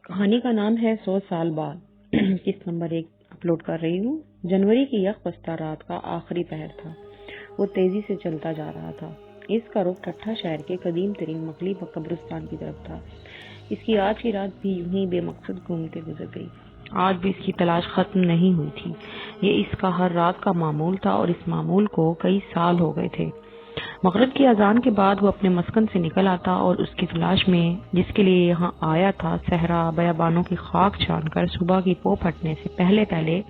کہانی کا نام ہے 100 سال بعد۔ قسط نمبر 1 اپلوڈ کر رہی ہوں۔ جنوری کی یک بستہ رات کا آخری پہر تھا۔ وہ تیزی سے چلتا جا رہا تھا۔ اس کا رخ ٹھٹھا شہر کے قدیم ترین مقلی قبرستان کی طرف تھا۔ اس کی آج کی رات بھی یوں ہی بے مقصد گھومتے گزر گئی۔ آج بھی اس کی تلاش ختم نہیں ہوئی تھی۔ یہ اس کا ہر رات کا معمول تھا اور اس معمول کو کئی سال ہو گئے تھے۔ مغرب کی اذان کے بعد وہ اپنے مسکن سے نکل آتا اور اس کی تلاش میں جس کے لیے یہاں آیا تھا صحرا بیابانوں کی خاک چھان کر صبح کی پو پھٹنے سے پہلے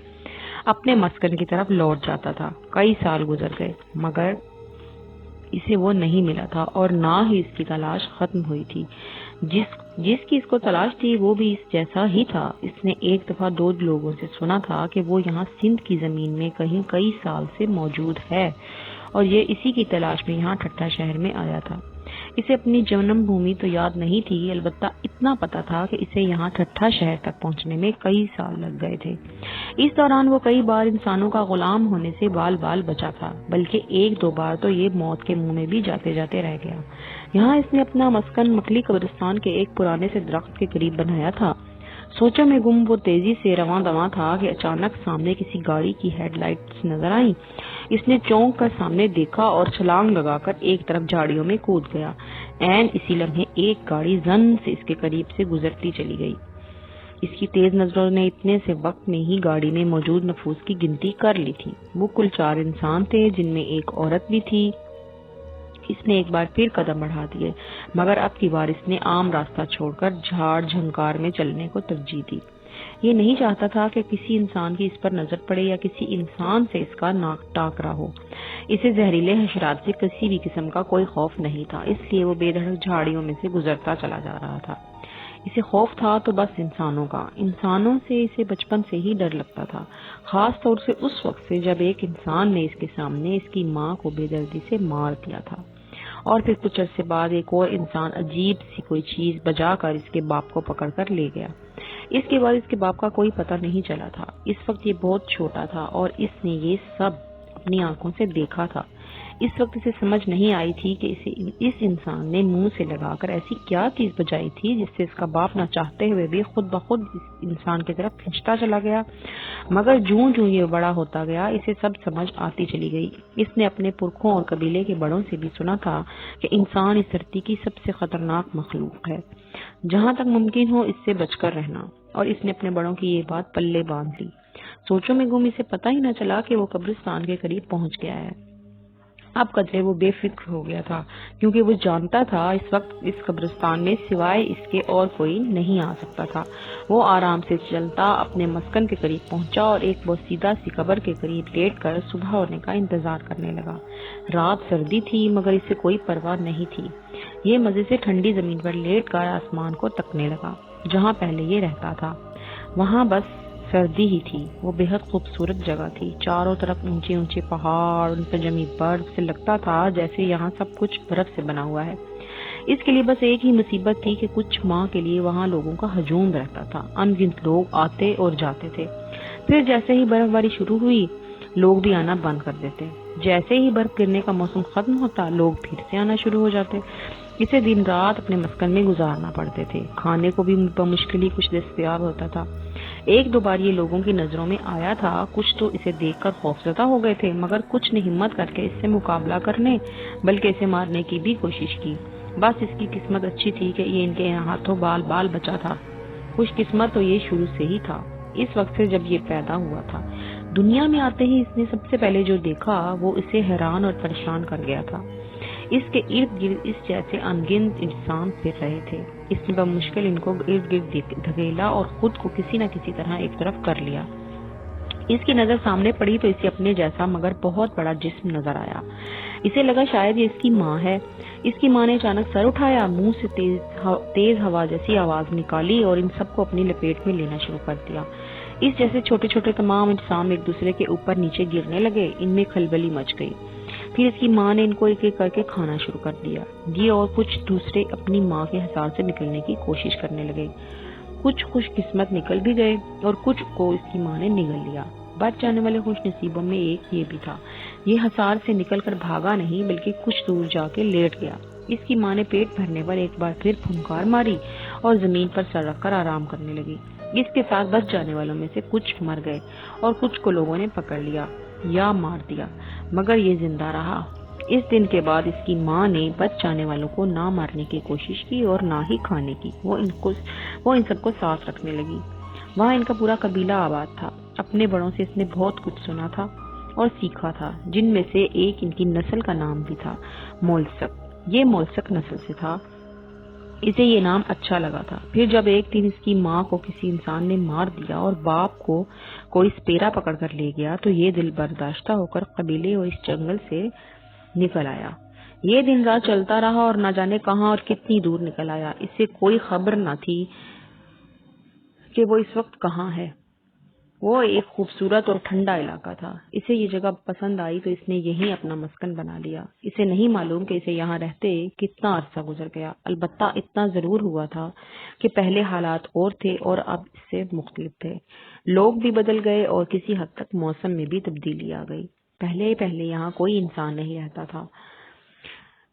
اپنے مسکن کی طرف لوٹ جاتا تھا۔ کئی سال گزر گئے مگر اسے وہ نہیں ملا تھا اور نہ ہی اس کی تلاش ختم ہوئی تھی۔ جس کی اس کو تلاش تھی وہ بھی اس جیسا ہی تھا۔ اس نے ایک دفعہ 2 لوگوں سے سنا تھا کہ وہ یہاں سندھ کی زمین میں کہیں کئی سال سے موجود ہے اور یہ اسی کی تلاش میں یہاں ٹھٹھا شہر میں آیا تھا۔ اسے اپنی جنم بھومی تو یاد نہیں تھی، البتہ اتنا پتا تھا کہ اسے یہاں ٹھٹھا شہر تک پہنچنے میں کئی سال لگ گئے تھے۔ اس دوران وہ کئی بار انسانوں کا غلام ہونے سے بال بچا تھا، بلکہ 1-2 بار تو یہ موت کے منہ میں بھی جاتے جاتے رہ گیا۔ یہاں اس نے اپنا مسکن مکلی قبرستان کے ایک پرانے سے درخت کے قریب بنایا تھا۔ سوچوں میں گم وہ تیزی سے رواں دواں تھا کہ اچانک سامنے کسی گاڑی کی ہیڈ لائٹس نظر آئیں۔ اس نے چونک کر سامنے دیکھا اور چھلانگ لگا کر ایک طرف جھاڑیوں میں کود گیا۔ عین اسی لمحے ایک گاڑی زن سے اس کے قریب سے گزرتی چلی گئی۔ اس کی تیز نظروں نے اتنے سے وقت میں ہی گاڑی میں موجود نفوس کی گنتی کر لی تھی۔ وہ کل 4 انسان تھے جن میں ایک عورت بھی تھی۔ اس نے ایک بار پھر قدم بڑھا دیے مگر اب کی بار اس نے عام راستہ چھوڑ کر جھاڑ جھنکار میں چلنے کو ترجیح دی۔ یہ نہیں چاہتا تھا کہ کسی انسان کی اس پر نظر پڑے یا کسی انسان سے اس کا ناک ٹاکرا ہو۔ اسے زہریلے حشرات سے کسی بھی قسم کا کوئی خوف نہیں تھا، اس لیے وہ بے دھڑک جھاڑیوں میں سے گزرتا چلا جا رہا تھا۔ اسے خوف تھا تو بس انسانوں کا۔ انسانوں سے اسے بچپن سے ہی ڈر لگتا تھا، خاص طور سے اس وقت سے جب ایک انسان نے اس کے سامنے اس کی ماں کو بے دردی سے مار دیا تھا اور پھر کچھ عرصے بعد ایک اور انسان عجیب سی کوئی چیز بجا کر اس کے باپ کو پکڑ کر لے گیا۔ اس کے بعد اس کے باپ کا کوئی پتہ نہیں چلا تھا۔ اس وقت یہ بہت چھوٹا تھا اور اس نے یہ سب اپنی آنکھوں سے دیکھا تھا۔ اس وقت اسے سمجھ نہیں آئی تھی کہ اس انسان نے منہ سے لگا کر ایسی کیا چیز بجائی تھی جس سے اس کا باپ نہ چاہتے ہوئے بھی خود بخود اس انسان کی طرف کھنچتا چلا گیا۔ مگر جوں یہ بڑا ہوتا گیا اسے سب سمجھ آتی چلی گئی۔ اس نے اپنے پرکھوں اور قبیلے کے بڑوں سے بھی سنا تھا کہ انسان اس دھرتی کی سب سے خطرناک مخلوق ہے، جہاں تک ممکن ہو اس سے بچ کر رہنا، اور اس نے اپنے بڑوں کی یہ بات پلے باندھ لی۔ سوچوں میں گم اسے پتہ ہی نہ چلا کہ وہ قبرستان کے قریب پہنچ گیا ہے۔ اب قدرے وہ بے فکر ہو گیا تھا کیونکہ وہ جانتا تھا اس وقت اس قبرستان میں سوائے اس کے اور کوئی نہیں آ سکتا تھا۔ وہ آرام سے چلتا اپنے مسکن کے قریب پہنچا اور ایک بوسیدہ سی قبر کے قریب لیٹ کر صبح ہونے کا انتظار کرنے لگا۔ رات سردی تھی مگر اسے کوئی پرواہ نہیں تھی۔ یہ مزے سے ٹھنڈی زمین پر لیٹ کر آسمان کو تکنے لگا جہاں پہلے یہ رہتا تھا۔ وہاں بس سردی ہی تھی۔ وہ بے حد خوبصورت جگہ تھی، چاروں طرف اونچے اونچے پہاڑ، ان پر جمی برف سے لگتا تھا جیسے یہاں سب کچھ برف سے بنا ہوا ہے۔ اس کے لیے بس ایک ہی مصیبت تھی کہ کچھ ماہ کے لیے وہاں لوگوں کا ہجوم رہتا تھا، ان گنت لوگ آتے اور جاتے تھے۔ پھر جیسے ہی برف باری شروع ہوئی لوگ بھی آنا بند کر دیتے، جیسے ہی برف گرنے کا موسم ختم ہوتا لوگ پھر سے آنا شروع ہو جاتے۔ اسے دن رات اپنے مسکن میں گزارنا پڑتے تھے، کھانے کو بھی بمشکل ہی کچھ دستیاب ہوتا تھا۔ 1-2 بار یہ لوگوں کی نظروں میں آیا تھا، کچھ تو اسے دیکھ کر خوفزدہ ہو گئے تھے مگر کچھ نے ہمت کر کے اس سے مقابلہ کرنے بلکہ اسے مارنے کی بھی کوشش کی۔ بس اس کی قسمت اچھی تھی کہ یہ ان کے ہاتھوں بال بچا تھا۔ خوش قسمت تو یہ شروع سے ہی تھا، اس وقت سے جب یہ پیدا ہوا تھا۔ دنیا میں آتے ہی اس نے سب سے پہلے جو دیکھا وہ اسے حیران اور پریشان کر گیا تھا۔ اس کے ارد گرد اس جیسے انگنت انسان پھر رہے تھے۔ اس نے بمشکل ان کو ارد گرد دھکیلا اور خود کو کسی نہ کسی طرح ایک طرف کر لیا۔ اس کی نظر سامنے پڑی تو اسے اپنے جیسا مگر بہت بڑا جسم نظر آیا۔ اسے لگا شاید یہ اس کی ماں ہے۔ اس کی ماں نے اچانک سر اٹھایا، منہ سے تیز ہوا جیسی آواز نکالی اور ان سب کو اپنی لپیٹ میں لینا شروع کر دیا۔ اس جیسے چھوٹے چھوٹے تمام انسان ایک دوسرے کے اوپر نیچے گرنے لگے، ان میں کھلبلی مچ گئی۔ پھر اس کی ماں نے ان کو ایک ایک کر کے کھانا شروع کر دیا۔ یہ اور کچھ دوسرے اپنی ماں کے حصار سے نکلنے کی کوشش کرنے لگے۔ کچھ خوش قسمت نکل بھی گئے اور کچھ کو اس کی ماں نے نگل لیا۔ بچ جانے والے خوش نصیبوں میں ایک یہ بھی تھا۔ یہ حصار سے نکل کر بھاگا نہیں بلکہ کچھ دور جا کے لیٹ گیا۔ اس کی ماں نے پیٹ بھرنے پر ایک بار پھر پھنکار ماری اور زمین پر سر رکھ کر آرام کرنے لگی۔ اس کے ساتھ بچ جانے والوں میں سے کچھ مر گئے اور کچھ کو لوگوں نے پکڑ لیا یا مار دیا، مگر یہ زندہ رہا۔ اس دن کے بعد اس کی ماں نے بچ جانے والوں کو نہ مارنے کی کوشش کی اور نہ ہی کھانے کی۔ وہ ان سب کو صاف رکھنے لگی۔ وہاں ان کا پورا قبیلہ آباد تھا۔ اپنے بڑوں سے اس نے بہت کچھ سنا تھا اور سیکھا تھا، جن میں سے ایک ان کی نسل کا نام بھی تھا مولسک۔ یہ مولسک نسل سے تھا۔ اسے یہ نام اچھا لگا تھا۔ پھر جب ایک دن اس کی ماں کو کسی انسان نے مار دیا اور باپ کو کوئی سپیرا پکڑ کر لے گیا تو یہ دل برداشتہ ہو کر قبیلے اور اس جنگل سے نکل آیا۔ یہ دن رات چلتا رہا اور نہ جانے کہاں اور کتنی دور نکل آیا۔ اسے کوئی خبر نہ تھی کہ وہ اس وقت کہاں ہے۔ وہ ایک خوبصورت اور ٹھنڈا علاقہ تھا۔ اسے یہ جگہ پسند آئی تو اس نے یہیں اپنا مسکن بنا لیا۔ اسے نہیں معلوم کہ اسے یہاں رہتے کتنا عرصہ گزر گیا، البتہ اتنا ضرور ہوا تھا کہ پہلے حالات اور تھے اور اب اس سے مختلف تھے۔ لوگ بھی بدل گئے اور کسی حد تک موسم میں بھی تبدیلی آ گئی۔ پہلے یہاں کوئی انسان نہیں رہتا تھا۔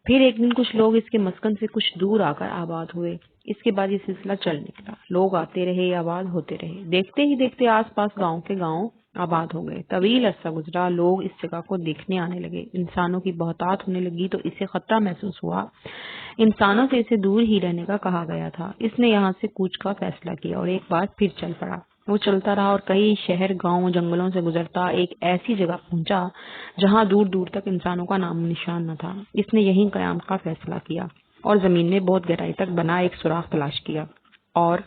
پھر ایک دن کچھ لوگ اس کے مسکن سے کچھ دور آ کر آباد ہوئے۔ اس کے بعد یہ سلسلہ چل نکلا۔ لوگ آتے رہے، آباد ہوتے رہے۔ دیکھتے ہی دیکھتے آس پاس گاؤں کے گاؤں آباد ہو گئے۔ طویل عرصہ گزرا، لوگ اس جگہ کو دیکھنے آنے لگے۔ انسانوں کی بہتات ہونے لگی تو اسے خطرہ محسوس ہوا۔ انسانوں سے اسے دور ہی رہنے کا کہا گیا تھا۔ اس نے یہاں سے کوچ کا فیصلہ کیا اور ایک بار پھر چل پڑا۔ وہ چلتا رہا اور کئی شہر، گاؤں، جنگلوں سے گزرتا ایک ایسی جگہ پہنچا جہاں دور دور تک انسانوں کا نام نشان نہ تھا۔ اس نے یہیں قیام کا فیصلہ کیا اور زمین میں بہت گہرائی تک بنا ایک سوراخ تلاش کیا اور